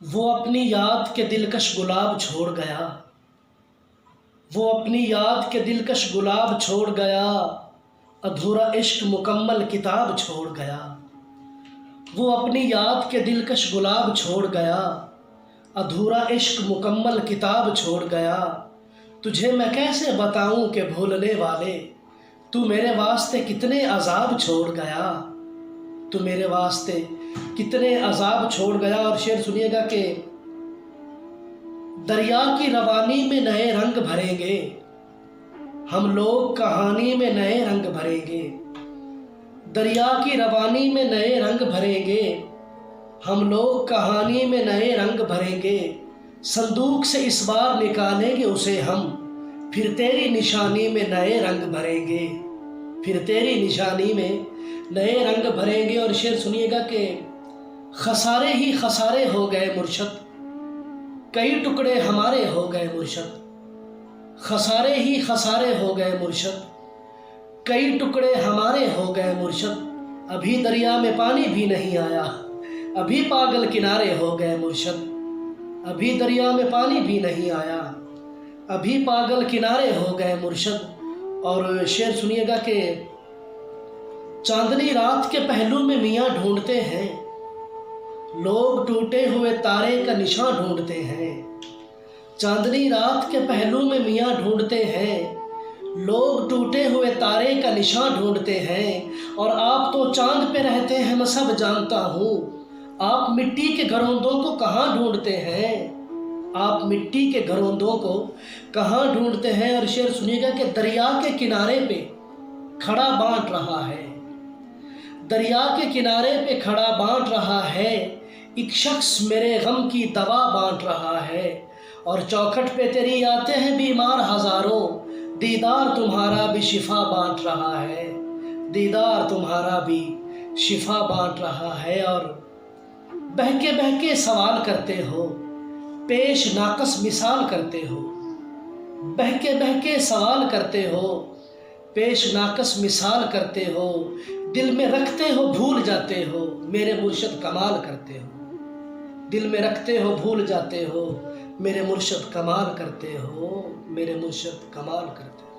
वो अपनी याद के दिलकश गुलाब छोड़ गया। वो अपनी याद के दिलकश गुलाब छोड़ गया। अधूरा इश्क मुकम्मल किताब छोड़ गया। वो अपनी याद के दिलकश गुलाब छोड़ गया। अधूरा इश्क मुकम्मल किताब छोड़ गया। तुझे मैं कैसे बताऊं कि भूलने वाले, तू मेरे वास्ते कितने अजाब छोड़ गया। तू मेरे वास्ते कितने अजाब छोड़ गया। और शेर सुनिएगा कि दरिया की रवानी में नए रंग भरेंगे, हम लोग कहानी में नए रंग भरेंगे। दरिया की रवानी में नए रंग भरेंगे, हम लोग कहानी में नए रंग भरेंगे। संदूक से इस बार निकालेंगे उसे हम, फिर तेरी निशानी में नए रंग भरेंगे। फिर तेरी निशानी में नए रंग भरेंगे। और शेर सुनिएगा कि खसारे ही खसारे हो गए मुर्शद, कई टुकड़े हमारे हो गए मुर्शद। खसारे ही खसारे हो गए मुर्शद, कई टुकड़े हमारे हो गए मुर्शद। अभी दरिया में पानी भी नहीं आया, अभी पागल किनारे हो गए मुर्शद। अभी दरिया में पानी भी नहीं आया, अभी पागल किनारे हो गए मुर्शद। और शेर सुनिएगा कि चांदनी रात के पहलू में मियाँ ढूंढते हैं, लोग टूटे हुए तारे का निशान ढूंढते हैं। चांदनी रात के पहलू में मियाँ ढूंढते हैं, लोग टूटे हुए तारे का निशान ढूंढते हैं। और आप तो चांद पे रहते हैं, मैं सब जानता हूँ, आप मिट्टी के घरौंदों को कहाँ ढूंढते हैं। आप मिट्टी के घरौंदों को कहाँ ढूंढते हैं। और शेर सुनिएगा कि दरिया के किनारे पे खड़ा बांट रहा है, दरिया के किनारे पे खड़ा बांट रहा है। एक शख्स मेरे गम की दवा बांट रहा है। और चौखट पे तेरी आते हैं बीमार हजारों, दीदार तुम्हारा भी शिफा बांट रहा है। दीदार तुम्हारा भी शिफा बांट रहा है। और बहके सवाल करते हो, पेश नाकस मिसाल करते हो। बहके सवाल करते हो, पेश नाकस मिसाल करते हो। दिल में रखते हो भूल जाते हो, मेरे मुर्शद कमाल करते हो। दिल में रखते हो भूल जाते हो, मेरे मुर्शद कमाल करते हो। मेरे मुर्शद कमाल करते हो।